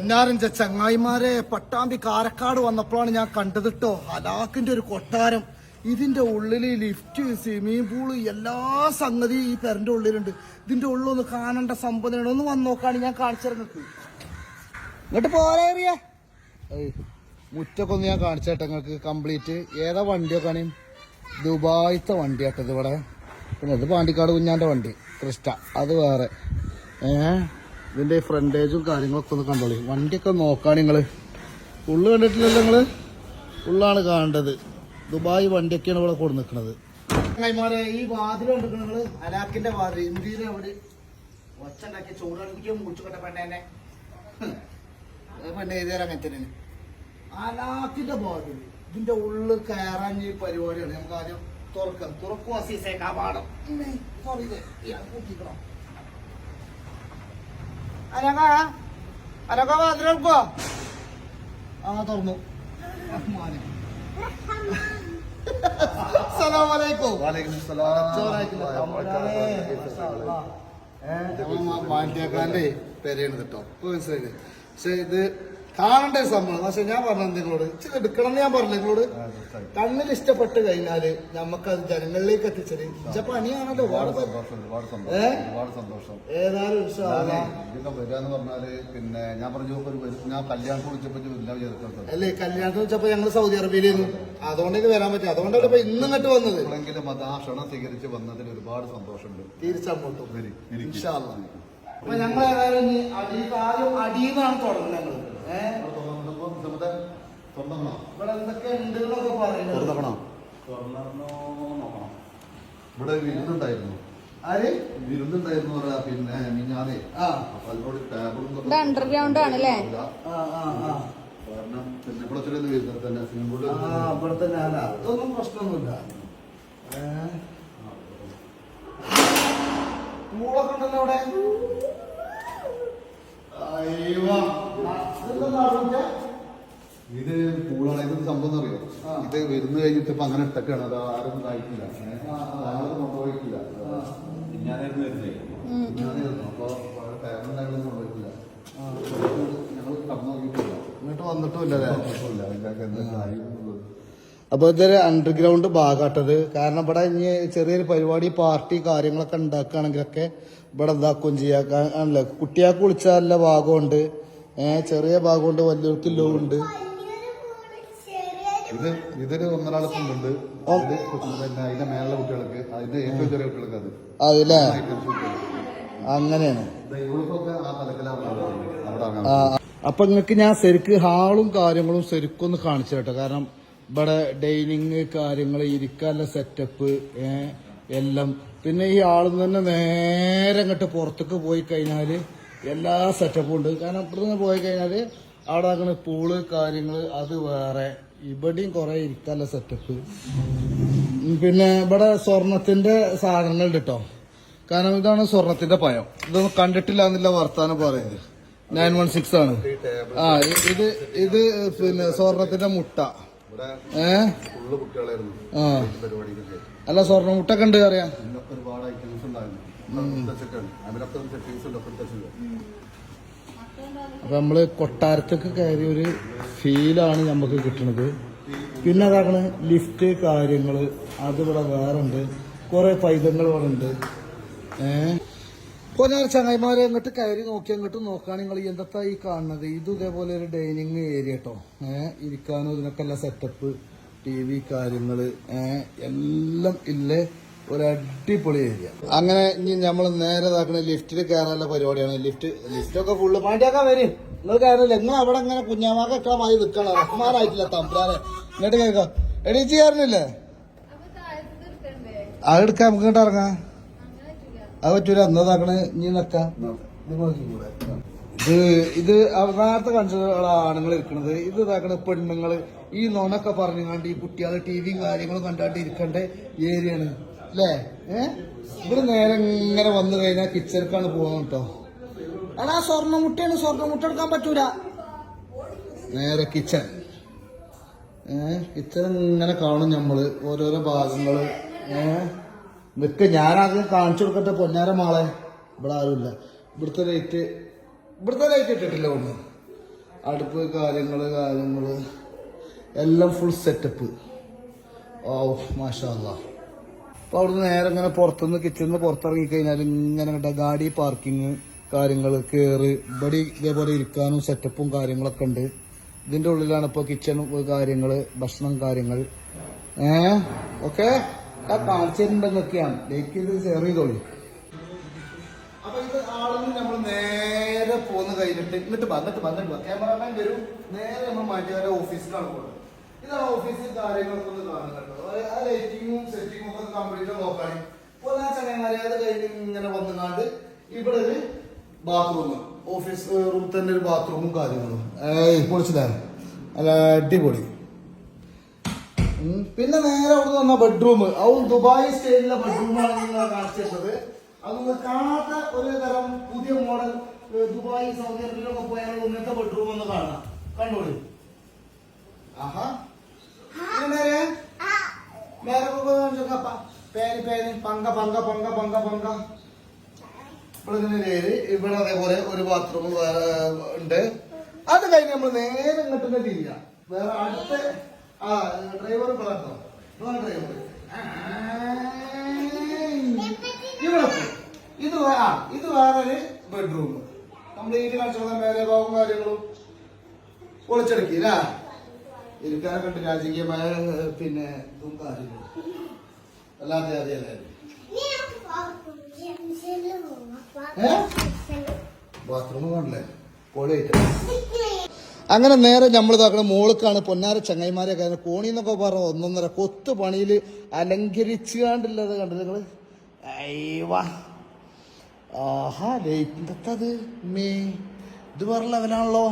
പൊന്നാരഞ്ച ചങ്ങായിമാരെ പട്ടാമ്പി കാരക്കാട് വന്നപ്പോഴാണ് ഞാൻ കണ്ടത് ട്ടോ ഹലാക്കിന്റെ ഒരു കൊട്ടാരം. ഇതിന്റെ ഉള്ളില് ലിഫ്റ്റ്, സ്വിമ്മിംഗ് പൂള്, എല്ലാ സംഗതി ഈ പെരന്റെ ഉള്ളിലുണ്ട്. ഇതിന്റെ ഉള്ളൊന്ന് കാണേണ്ട സംഭവമാണ്. ഒന്ന് വന്ന് നോക്കാണ് ഞാൻ കാണിച്ചിറങ്ങക്ക്. ഇങ്ങോട്ട് പോരാറിയ മുറ്റൊക്കെ ഒന്ന് ഞാൻ കാണിച്ചേട്ടെ നിങ്ങൾക്ക് കംപ്ലീറ്റ്. ഏതാ വണ്ടിയൊക്കെ ആണ്? ദുബായിത്തെ വണ്ടിയാട്ടത് ഇവിടെ. പിന്നെ ഇത് പാണ്ടിക്കാട് കുഞ്ഞാന്റെ വണ്ടി ക്രിസ്റ്റ, അത് വേറെ. ഇതിന്റെ ഫ്രണ്ടേജും കാര്യങ്ങളൊക്കെ ഒന്ന് കണ്ടോളി. വണ്ടിയൊക്കെ നോക്കാണ് നിങ്ങള്. ഉള്ളു കണ്ടിട്ടില്ലല്ലോ നിങ്ങള്? ഉള്ളാണ് കാണേണ്ടത്. ദുബായ് വണ്ടിയൊക്കെയാണ് ഇവിടെ കൊടു നിൽക്കുന്നത്. ചങ്ങായിമാരെ ഈ വാതിൽ കണ്ടിരിക്കണം നിങ്ങള്? അലാക്കിന്റെ വാതിൽ. ഇന്ത്യയിലെ അവിടെ ഒച്ച ഉണ്ടാക്കി ചൂടടിപ്പിക്കാൻ മുറിച്ചുകൊണ്ട പെണ്ണേനെ പെണ്ണെ എഴുതിയാൽ അങ്ങനെ തന്നെ. അലാക്കിന്റെ വാതിൽ. ഇതിന്റെ ഉള്ളിൽ കയറാൻ ഈ പരിപാടിയാണ്. നമുക്ക് ആദ്യം തുറക്കാം. തുറക്കും അസീസേ കവാടം. കൂട്ടിക്കണം. അനക്ക വാതിലെടുക്കോ? ആ തുറന്നു. മാറ്റിയാക്കാന്റെ പെരയാണ് കേട്ടോ. മനസ്സിലായില്ലേ? പക്ഷെ ഇത് കാണേണ്ട ഒരു സംഭവം. പക്ഷെ ഞാൻ പറഞ്ഞത് നിങ്ങളോട് ഇച്ചിരി എടുക്കണം എന്ന് ഞാൻ പറഞ്ഞു നിങ്ങളോട്. കണ്ണിൽ ഇഷ്ടപ്പെട്ട് കഴിഞ്ഞാല് നമുക്കത് ജനങ്ങളിലേക്ക് എത്തിച്ചത് ഇച്ച പണിയാണല്ലോ. ഒരുപാട് സന്തോഷം. ഏതായാലും വരികയെന്ന് പറഞ്ഞാല് പിന്നെ ഞാൻ പറഞ്ഞു ഞാൻ കല്യാണത്തിന് വിളിച്ചപ്പോ അല്ലേ? കല്യാണത്തിന് വെച്ചപ്പോ ഞങ്ങൾ സൗദി അറേബ്യയിലായിരുന്നു. അതുകൊണ്ടേക്ക് വരാൻ പറ്റും. അതുകൊണ്ടല്ലേ ഇപ്പൊ ഇന്നും ഇങ്ങോട്ട് വന്നത്. എപ്പോഴെങ്കിലും അത് ആ ക്ഷണം സ്വീകരിച്ച് വന്നതിൽ ഒരുപാട് സന്തോഷമുണ്ട്. തീർച്ചയായിട്ടും അപ്പൊ ഞങ്ങൾ ഏതായാലും ആദ്യം അടിയെന്നാണ് തുടങ്ങുന്നത്. ഇവിടെ എന്തൊക്കെ ഉണ്ട് എന്നൊക്കെ പറയുന്നത്. ഇവിടെ വിരുന്നുണ്ടായിരുന്നു. ആര് വിരുന്നുണ്ടായിരുന്നു പറയാ. പിന്നെ മിഞ്ഞാതെ അപ്പൊ അതിനോട് ടേബിളും അണ്ടർഗ്രൗണ്ട് ആണല്ലേ? കാരണം പിന്നെ ഇവിടെ വരുന്നത് തന്നെ സിംഗിൾ ഇവിടെ തന്നെ. അതൊന്നും പ്രശ്നമൊന്നുമില്ല. പൂളൊക്കെ ഉണ്ടല്ലോ അവിടെ. ഇത് പൂളാണ്. ഇത് സംഭവം അറിയോ? ഇത് വരുന്ന് കഴിഞ്ഞിട്ട് ഇപ്പൊ അങ്ങനെ ഇട്ടൊക്കെയാണ്. അത് ആരും കഴിക്കില്ല, കൊണ്ടുപോയിട്ടില്ല. ഞാനായിരുന്നു വരുന്നേ. അപ്പൊ ടേബിളുണ്ടായിരുന്നു കൊണ്ടുപോയിട്ടില്ല. ഞങ്ങൾ കടന്നു നോക്കിയിട്ടില്ല. ഇങ്ങോട്ട് വന്നിട്ടുമില്ല. എന്താ അപ്പൊ ഇതൊരു അണ്ടർഗ്രൗണ്ട് ഭാഗമാട്ടത്. കാരണം ഇവിടെ ഇനി ചെറിയൊരു പരിപാടി പാർട്ടി കാര്യങ്ങളൊക്കെ ഉണ്ടാക്കുകയാണെങ്കിലൊക്കെ ഇവിടെ ഇതാക്കുകയും ചെയ്യാല്ല. കുട്ടിയാൾക്ക് കുളിച്ചാൽ നല്ല ഭാഗമുണ്ട്, ചെറിയ ഭാഗമുണ്ട്, വലിയവർക്കില്ലോ ഉണ്ട്. ഇതൊരു ഒന്നരാളൊക്കെണ്ട്. അതിന്റെ മേലുള്ള കുട്ടികൾക്ക്, അതിന്റെ ഏറ്റവും ചെറിയ കുട്ടികൾക്ക് അത് അതല്ലേ? അങ്ങനെയാണ്. അപ്പൊ നിങ്ങൾക്ക് ഞാൻ ശരിക്ക് ഹാളും കാര്യങ്ങളും ശരിക്കും ഒന്ന് കാണിച്ചു കേട്ടോ. കാരണം ഇവിടെ ഡൈനിങ് കാര്യങ്ങൾ, ഇരിക്കാനുള്ള സെറ്റപ്പ് എല്ലാം. പിന്നെ ഈ ആളിൽ തന്നെ നേരെ അങ്ങോട്ട് പുറത്തേക്ക് പോയി കഴിഞ്ഞാല് എല്ലാ സെറ്റപ്പും ഉണ്ട്. കാരണം ഇവിടുന്ന് പോയി കഴിഞ്ഞാല് അവിടെ അങ്ങനെ പൂള് കാര്യങ്ങൾ അത് വേറെ. ഇവിടെയും കുറെ ഇരിക്കാനുള്ള സെറ്റപ്പ്. പിന്നെ ഇവിടെ സ്വർണത്തിന്റെ സാധനങ്ങളുണ്ട് കേട്ടോ. കാരണം ഇതാണ് സ്വർണത്തിന്റെ പയം. ഇതൊന്നും കണ്ടിട്ടില്ല എന്നുള്ള വർത്താനം പറയുന്നത്. 916 ആണ്. ഇത് പിന്നെ സ്വർണത്തിന്റെ മുട്ട. അല്ല സ്വർണ്ണ മുട്ടൊക്കെ ഉണ്ട് അറിയാം. അപ്പൊ നമ്മള് കൊട്ടാരത്തേക്ക് കയറിയ ഒരു ഫീലാണ് നമുക്ക് കിട്ടുന്നത്. പിന്നെ അതാണ് ലിഫ്റ്റ് കാര്യങ്ങള്, അത് ഇവിടെ വേറെ ഉണ്ട്. കുറെ പൈതങ്ങൾ ഇവിടെ ഉണ്ട്. കൊല്ലാർ ചങ്ങായിമാരെ അങ്ങോട്ട് കയറി നോക്കി അങ്ങോട്ട് നോക്കുകയാണ് നിങ്ങൾ. എന്താ ഈ കാണുന്നത്? ഇത് ഇതേപോലെ ഒരു ഡൈനിങ് ഏരിയ കേട്ടോ. ഇരിക്കാനും ഇതിനൊക്കെ എല്ലാ സെറ്റപ്പ്, TV കാര്യങ്ങള് എല്ലാം ഇല്ലേ. ഒരു അടിപൊളി ഏരിയ. അങ്ങനെ ഇനി നമ്മൾ നേരെ ഇതാക്കണ ലിഫ്റ്റിൽ കയറാനുള്ള പരിപാടിയാണ്. ലിഫ്റ്റൊക്കെ ഫുള്ള് പാണ്ടിയാക്കാൻ വരും. നിങ്ങൾ കയറില്ല. നിങ്ങൾ അവിടെ അങ്ങനെ കുഞ്ഞാമാക്കൊക്കെ മായി നിൽക്കണം. റഹ്മാനായിട്ടില്ല തമ്പ്രാനെ. ഇങ്ങോട്ട് കേൾക്കാം. എടീച്ച് കയറുന്നില്ലേ? അതെടുക്കാം. നമുക്ക് ഇങ്ങോട്ട് ഇറങ്ങാം. അത് പറ്റൂല. എന്നതാക്കണ ഇനി നിക്കാം. ഇത് നേരത്തെ കാണിച്ച ആണുങ്ങൾ ഇരിക്കണത്. ഇത് ഇതാക്കണ പെണ്ണുങ്ങള് ഈ നോണൊക്കെ പറഞ്ഞുകൊണ്ട് ഈ കുട്ടികളെ TVയും കാര്യങ്ങളും കണ്ടാണ്ട് ഇരിക്കേണ്ട ഏരിയയാണ് അല്ലേ? ഇവിടെ നേരെ ഇങ്ങനെ വന്നു കഴിഞ്ഞാൽ കിച്ചണിക്കാണ് പോകുന്നത് കേട്ടോ. അടാ സ്വർണ്ണമുട്ടയാണ്. സ്വർണ്ണമുട്ട എടുക്കാൻ പറ്റൂല. നേരെ കിച്ചൺ. കിച്ചൺ ഇങ്ങനെ കാണും നമ്മള് ഓരോരോ ഭാഗങ്ങള്. നിക്ക് ഞാനാദ്യം കാണിച്ചു കൊടുക്കട്ടെ പൊന്നാര മാളെ. ഇവിടെ ആരുമില്ല. ഇവിടുത്തെ ലൈറ്റ് ഇട്ടിട്ടില്ല ഒന്ന്. അടുപ്പ് കാര്യങ്ങള് എല്ലാം ഫുൾ സെറ്റപ്പ്. ഓ മാഷാ അല്ലാഹ്. അപ്പൊ അവിടുന്ന് നേരെ ഇങ്ങനെ പുറത്തുനിന്ന് കിച്ചണിന്ന് പുറത്തിറങ്ങി കഴിഞ്ഞാൽ ഇങ്ങനെ കേട്ട ഗാഡി പാർക്കിങ് കാര്യങ്ങൾ കയറി ഇവിടെ ഇതേപോലെ ഇരിക്കാനും സെറ്റപ്പും കാര്യങ്ങളൊക്കെ ഉണ്ട്. ഇതിന്റെ ഉള്ളിലാണ് ഇപ്പൊ കിച്ചൺ കാര്യങ്ങള് ഭക്ഷണം കാര്യങ്ങൾ ഓക്കെ കാണിച്ചിട്ടുണ്ടെന്നൊക്കെയാണ്. ലൈക്ക് ചെയ്ത് ഷെയർ ചെയ്തോളൂ. അപ്പൊ ഇത് ആളുകൾ നമ്മൾ നേരെ പോന്ന് കഴിഞ്ഞിട്ട് ഇങ്ങോട്ട് ക്യാമറാമാൻ വരും. നേരെ നമ്മൾ മാറ്റിയാലെ ഓഫീസിലാണ് പോകുന്നത്. ഇതാണ് ഓഫീസിൽ കാര്യങ്ങളൊക്കെ ഒന്ന് കാണുന്നുണ്ടോ. ആ ലൈറ്റിങ്ങും സെറ്റിങ്ങും ഒക്കെ കംപ്ലീറ്റ് നോക്കാണ്. പൊന്നാ ചങ്ങന്മാരെ അത് കഴിഞ്ഞ് ഇങ്ങനെ വന്നുകൊണ്ട് ഇവിടെ ഒരു ബാത്റൂം, ഓഫീസ് റൂമിൽ തന്നെ ഒരു ബാത്റൂമും കാര്യങ്ങളും പൊളിച്ചതാണ്. അല്ല അടിപൊളി. പിന്നെ നേരെ അവിടെ വന്ന ബെഡ്റൂം, അതും ദുബായ് സ്റ്റൈലിലെ ബെഡ്റൂമാണ് നിങ്ങളെ കാണിച്ചത്. അതൊന്ന് കാണാത്ത ഒരു തരം പുതിയ മോഡൽ ദുബായ് സൗദി അറേബ്യയിലൊക്കെ പോയാൽ ഇങ്ങനത്തെ ബെഡ്റൂം ഒന്ന് കാണാം. കണ്ടോളൂ. ആഹാ നേരെ പേര് പങ്ക ഇവിടെ അതേപോലെ ഒരു ബാത്റൂം ഉണ്ട്. അത് കഴിഞ്ഞ് നമ്മൾ നേരെ ഇങ്ങോട്ട് തിരിഞ്ഞ വേറെ അടുത്ത ഡ്രൈവർ പറഞ്ഞോ ഡ്രൈവർ ഇവിടെ ഇത് വേറൊരു ബെഡ്റൂം കംപ്ലീറ്റ് കാണിച്ചോളാം. മേലെ ഭാഗവും കാര്യങ്ങളും പൊളിച്ചെടുക്കില്ല. ഇരിക്കാനെ കണ്ട് രാജകീയമായ പിന്നെ ഇതും കാര്യങ്ങളും അല്ലാതെ അറിയാതെ ബാത്റൂം കാണില്ലേ പൊളിയായിട്ട്. അങ്ങനെ നേരെ നമ്മൾ ഇതാക്കണ മോൾക്കാണ്. പൊന്നാര ചങ്ങായിമാരെ കാരണം കോണിന്നൊക്കെ പറഞ്ഞ 1.5 കൊത്ത് പണിയിൽ അലങ്കരിച്ചുകൊണ്ടുള്ളത് കണ്ടത് നിങ്ങള്. അയ്യവാ ആഹാ ലൈറ്റത് മേ ഇത് വേറെ ലെവലാണല്ലോ.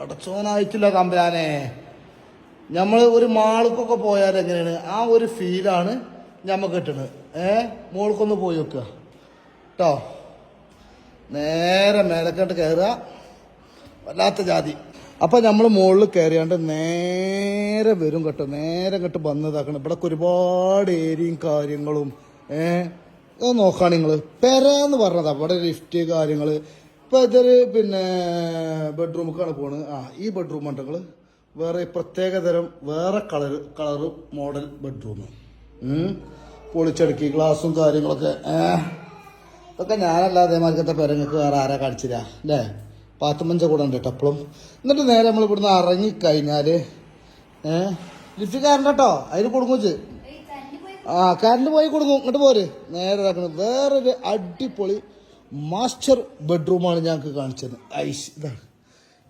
അടച്ചോനായിട്ടില്ല കമ്പലാനെ. നമ്മൾ ഒരു മാൾക്കൊക്കെ പോയാൽ എങ്ങനെയാണ് ആ ഒരു ഫീലാണ് ഞമ്മക്ക് കിട്ടുന്നത്. മോൾക്കൊന്ന് പോയി വെക്കുക കേട്ടോ. നേരെ മേലക്കോട്ട് കയറുക. വല്ലാത്ത ജാതി. അപ്പം നമ്മൾ മുകളിൽ കയറിയാണ്ട് നേരെ വരും കേട്ടോ. നേരെ ഇങ്ങോട്ട് വന്നതാക്കണം. ഇവിടെ ഒരുപാട് ഏരിയയും കാര്യങ്ങളും അത് നോക്കുകയാണ് നിങ്ങൾ. പെരാന്ന് പറഞ്ഞതാ. ഇവിടെ ലിഫ്റ്റ് കാര്യങ്ങൾ. ഇപ്പം ഇതൊരു പിന്നെ ബെഡ്റൂമൊക്കെയാണ് പോണത്. ഈ ബെഡ്റൂം ഉണ്ടെങ്കിൽ വേറെ പ്രത്യേകതരം വേറെ കളറ് മോഡൽ ബെഡ്റൂം പൊളിച്ചടുക്കി ഗ്ലാസും കാര്യങ്ങളൊക്കെ. ഇതൊക്കെ ഞാനല്ല അതേമാതിരിക്കത്തെ പെരങ്ങൾക്ക് വേറെ ആരാ കാണിച്ചില്ല അല്ലേ. പാത്തുമഞ്ച കൂടെ ഉണ്ട് കേട്ടോ എപ്പോഴും. എന്നിട്ട് നേരെ നമ്മൾ ഇവിടുന്ന് ഇറങ്ങിക്കഴിഞ്ഞാൽ ലിഫ്റ്റ് കയറണ്ട കേട്ടോ. അതിന് കൊടുങ്ങുച്ച് കറണ്ട് പോയി കൊടുക്കും. ഇങ്ങോട്ട് പോര്. നേരെ ഇതാക്കണം. വേറൊരു അടിപൊളി മാസ്റ്റർ ബെഡ്റൂമാണ് ഞങ്ങൾക്ക് കാണിച്ചത്.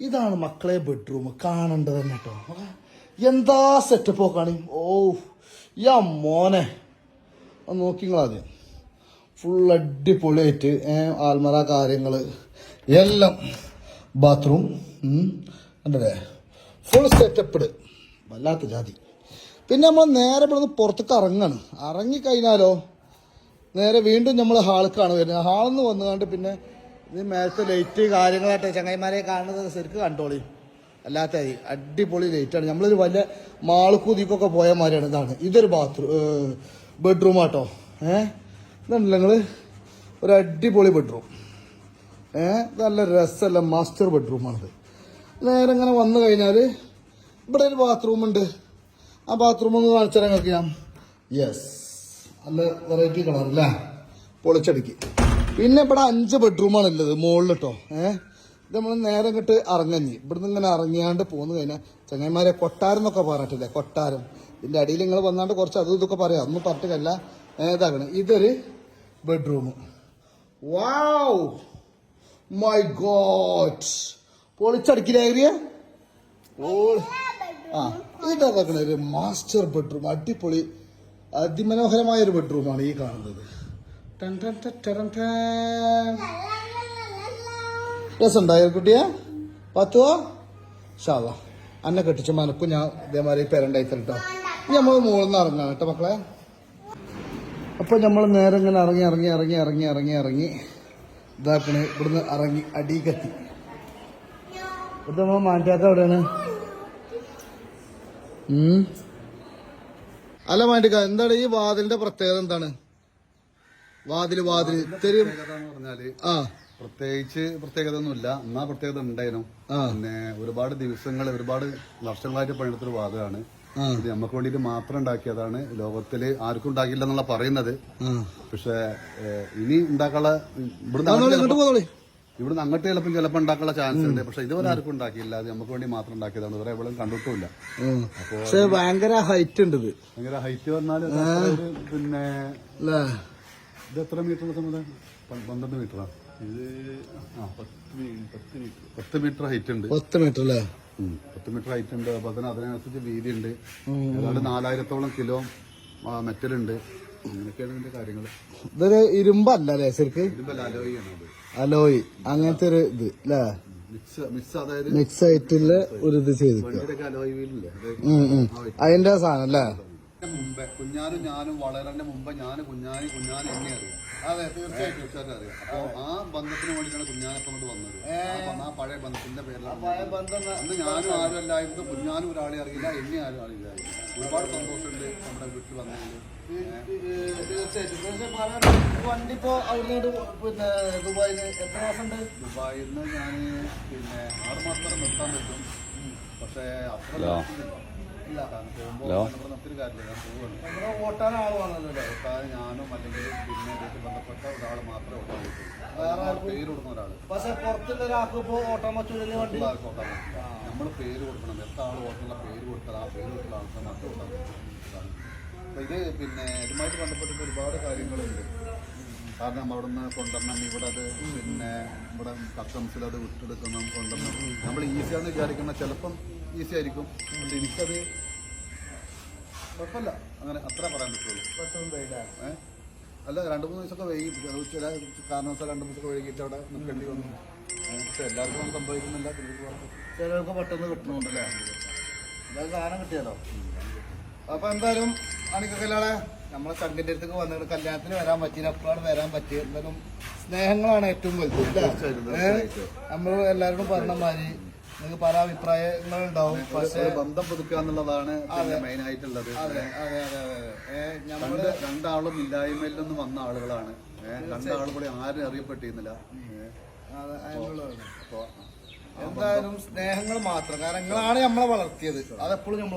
ഇതാണ് മക്കളെ ബെഡ്റൂം. കാണേണ്ടത് തന്നെ കേട്ടോ. എന്താ സെറ്റപ്പ് നോക്കാണ്. ഓ യാ മോനെ ഒന്ന് നോക്കിങ്ങളാദ്യം. ഫുൾ അടിപൊളിയായിട്ട് ആൽമറ കാര്യങ്ങൾ എല്ലാം ബാത്റൂം കണ്ടല്ലേ ഫുൾ സെറ്റപ്പ്ഡ്. വല്ലാത്ത ജാതി. പിന്നെ നമ്മൾ നേരെ ഇവിടുന്ന് പുറത്തേക്ക് ഇറങ്ങാണ്. ഇറങ്ങിക്കഴിഞ്ഞാലോ നേരെ വീണ്ടും നമ്മൾ ഹാൾക്കാണ് വരുന്നത്. ഹാളിൽ നിന്ന് വന്നുകൊണ്ട് പിന്നെ ഇത് മേലത്തെ ലൈറ്റ് കാര്യങ്ങളായിട്ട് ചങ്ങായിമാരെ കാണുന്നത് ശരിക്കും കണ്ടോളി. അല്ലാത്ത അടിപൊളി ലൈറ്റാണ്. നമ്മളൊരു വലിയ മാൾക്കൂതിക്കൊക്കെ പോയ മാതിരിയാണ്. ഇതൊരു ബെഡ്റൂം ആട്ടോ. ഇതുണ്ടല്ലോ നിങ്ങൾ ഒരു അടിപൊളി ബെഡ്റൂം. നല്ല രസമല്ല മാസ്റ്റർ ബെഡ്റൂമാണിത്. നേരെ ഇങ്ങനെ വന്നു കഴിഞ്ഞാൽ ഇവിടെ ഒരു ബാത്റൂം ഉണ്ട്. ആ ബാത്റൂം ഒന്ന് കാണിച്ചാൽ ഞങ്ങൾക്ക് ഞാൻ യെസ് നല്ല വെറൈറ്റി കളർ അല്ലേ പൊളിച്ചടുക്കി. പിന്നെ ഇവിടെ 5 ബെഡ്റൂമാണ് ഉള്ളത് മുകളിൽ കേട്ടോ. ഇത് നമ്മൾ നേരെ ഇങ്ങോട്ട് ഇറങ്ങഞ്ഞി ഇവിടുന്ന് ഇങ്ങനെ ഇറങ്ങിയാണ്ട് പോന്നു കഴിഞ്ഞാൽ ചങ്ങന്മാരെ കൊട്ടാരം എന്നൊക്കെ പറഞ്ഞിട്ടില്ലേ. കൊട്ടാരം ഇതിൻ്റെ അടിയിൽ നിങ്ങൾ വന്നാണ്ട് കുറച്ച് അതും ഇതൊക്കെ പറയാം. ഒന്നും പറഞ്ഞിട്ടല്ല ഏതാകണം. ഇതൊരു ബെഡ്റൂം. വാവ് മൈ ഗോഡ് പൊളിച്ചടുക്കില്ല ഏരിയ. ഇതാക്കണ ഒരു മാസ്റ്റർ ബെഡ്റൂം. അടിപൊളി അതിമനോഹരമായൊരു ബെഡ്റൂമാണ് ഈ കാണുന്നത്. രസമുണ്ടായോ കുട്ടിയെ? പത്തുവോ ഷാവാ അന്നെ കെട്ടിച്ച മനക്കും ഞാൻ ഇതേമാതിരി പേരുണ്ടായി തരട്ടോ. നമ്മൾ മുകളിൽ നിന്ന് ഇറങ്ങാം കേട്ടോ മക്കളെ. അപ്പൊ നമ്മൾ നേരെ ഇങ്ങനെ ഇറങ്ങി ഇതാക്കണേ. ഇവിടുന്ന് ഇറങ്ങി അടികത്തി ഇത് നമ്മൾ മാറ്റാത്ത എവിടെയാണ്? അല്ല മാറ്റിക്ക എന്താണ് ഈ വാതിലിന്റെ പ്രത്യേകത എന്താണ്? വാതില് പ്രത്യേകത ഒന്നുമില്ല. എന്നാ പ്രത്യേകത ഉണ്ടായിരുന്നു. പിന്നെ ഒരുപാട് ദിവസങ്ങൾ ഒരുപാട് വർഷങ്ങളായിട്ട് പണിയെടുത്തൊരു വാദമാണ് ഇത്. നമുക്ക് വേണ്ടിയിട്ട് മാത്രം ഉണ്ടാക്കിയതാണ്. ലോകത്തില് ആർക്കും ഉണ്ടാക്കില്ല എന്നുള്ള പറയുന്നത്. പക്ഷെ ഇനി ഉണ്ടാക്കാനുള്ള ഇവിടുന്ന് അങ്ങോട്ട് ചിലപ്പോൾ ഉണ്ടാക്കാനുള്ള ചാൻസ് ഉണ്ട്. പക്ഷെ ഇതുവരെ ആർക്കും ഉണ്ടാക്കിയില്ല. അത് നമുക്ക് വേണ്ടി മാത്രം ഉണ്ടാക്കിയതാണ്. ഇവരെ എവിടെ കണ്ടിട്ടുമില്ല. പക്ഷെ ഭയങ്കര ഹൈറ്റ് ഉണ്ട്. ഭയങ്കര ഹൈറ്റ് പറഞ്ഞാല് പിന്നെ ഇത് എത്ര മീറ്റർ സമയം? 12 മീറ്ററാണ് ഇത്. 10 മീറ്റർ ഹൈറ്റ് ഉണ്ട്. 10 മീറ്റർ അല്ലേ? 10 മീറ്റർ ഹൈറ്റ് ഉണ്ട്. അപ്പൊ അതിനനുസരിച്ച് വീതി ഉണ്ട്. ഏതാണ്ട് 4000-ഓളം കിലോ മെറ്റലുണ്ട്. അങ്ങനെയൊക്കെയാണ് ഇതിന്റെ കാര്യങ്ങൾ. ഇതൊരു ഇരുമ്പല്ലേ ശരിക്കും? ഇരുമ്പല്ല, അലോയിയാണ് അത്. അലോയ് അങ്ങനത്തെ ഒരു ഇത് അല്ലേ? അതായത് മിക്സ് ആയിട്ടുള്ള ഒരു ഇത് ചെയ്ത് അലോയ് വീലില്ലേ അതിന്റെ സാധനം അല്ലേ? മുമ്പേ ഞാനും വളരന്റെ മുമ്പ് കുഞ്ഞാനി എന്നെ അറിയാം. അതെ, തീർച്ചയായിട്ടും അറിയാം. അപ്പൊ ആ ബന്ധത്തിന് വേണ്ടിയിട്ടാണ് കുഞ്ഞാനപ്പം കൊണ്ട് വന്നത്. ആ പഴയ ബന്ധത്തിന്റെ പേരിലാണ്. അന്ന് ഞാനും ആരും അല്ലായിരുന്നു. കുഞ്ഞാനും ഒരാളെ അറിയില്ല, എന്നെ ആരും അറിയില്ല. ഒരുപാട് സന്തോഷമുണ്ട് നമ്മുടെ വീട്ടിൽ വന്നതിൽ. വണ്ടി ഇപ്പോ അവിടുന്ന് പിന്നെ ദുബായിന്ന് എത്ര മാസം ഉണ്ട്? ദുബായിൽ നിന്ന് ഞാൻ പിന്നെ 6 മാസം വരെ നിർത്താൻ പറ്റും. പക്ഷേ അത്ര ഓട്ടാൻ ആൾ വേണമല്ലോ. ഞാനും അല്ലെങ്കിൽ പിന്നെ വീട്ടിൽ ബന്ധപ്പെട്ട ഒരാൾ മാത്രമേ ഓട്ടാൻ പറ്റൂ. വേറെ പേര് കൊടുക്കുന്ന ഒരാൾ. പക്ഷെ പുറത്തുള്ള ഒരാൾക്ക് ഇപ്പോൾ ഓട്ടാൻ പറ്റൂലല്ലേ? വണ്ടി ഓട്ടാൻ നമ്മൾ പേര് കൊടുക്കണം. എത്ര ആൾ ഓട്ടുള്ള പേര് കൊടുത്താൽ ആ പേര് കൊടുത്തുള്ള ആൾക്കാർ മാത്രമേ ഓട്ടാൻ പറ്റും. അപ്പൊ ഇത് പിന്നെ ഇതുമായിട്ട് ബന്ധപ്പെട്ടിട്ട് ഒരുപാട് കാര്യങ്ങളുണ്ട്. കാരണം അവിടെ നിന്ന് കൊണ്ടുവരണം, ഇവിടെ അത് പിന്നെ ഇവിടെ കസ്റ്റംസിൽ അത് വിട്ടെടുക്കണം, കൊണ്ടുവരണം. നമ്മൾ ഈസിയാണെന്ന് വിചാരിക്കുന്ന ചിലപ്പം ഈസി ആയിരിക്കും. പക്ഷെ എനിക്കത് കുഴപ്പമില്ല. അങ്ങനെ അത്ര പറയാൻ പറ്റുള്ളൂ. അല്ല, 2-3 ദിവസമൊക്കെ വൈകി. ചില കാരണവശാൽ 2 ദിവസമൊക്കെ വൈകിട്ട് അവിടെ നിൽക്കേണ്ടി വന്നു. പക്ഷെ എല്ലാവർക്കും ഒന്നും സംഭവിക്കുന്നില്ല. ചിലർക്ക് പെട്ടെന്ന് കിട്ടണമുണ്ടല്ലേ? എന്തായാലും സാധനം കിട്ടിയാലോ. അപ്പൊ എന്തായാലും അണിക്കല്ലാളെ നമ്മളെ ചങ്കിന്റെ അടുത്തേക്ക് വന്നിട്ട് കല്യാണത്തിന് വരാൻ പറ്റിയില്ല. എപ്പോഴാണ് വരാൻ പറ്റിയത്? എന്തായാലും സ്നേഹങ്ങളാണ് ഏറ്റവും വലുത്. നമ്മൾ എല്ലാവരോടും പറഞ്ഞ മാതിരി നിങ്ങൾക്ക് പല അഭിപ്രായങ്ങളുണ്ടാവും. പക്ഷേ ബന്ധം പുതുക്കുക എന്നുള്ളതാണ് മെയിൻ ആയിട്ടുള്ളത്. നമ്മള് രണ്ടാളും ഇല്ലായ്മയിൽ നിന്ന് വന്ന ആളുകളാണ്. രണ്ടാളും കൂടി ആരും അറിയപ്പെട്ടിരുന്നില്ല. എന്തായാലും സ്നേഹങ്ങൾ മാത്രം. കാരണം നിങ്ങളാണ് നമ്മളെ വളർത്തിയത്. അതെപ്പോഴും നമ്മൾ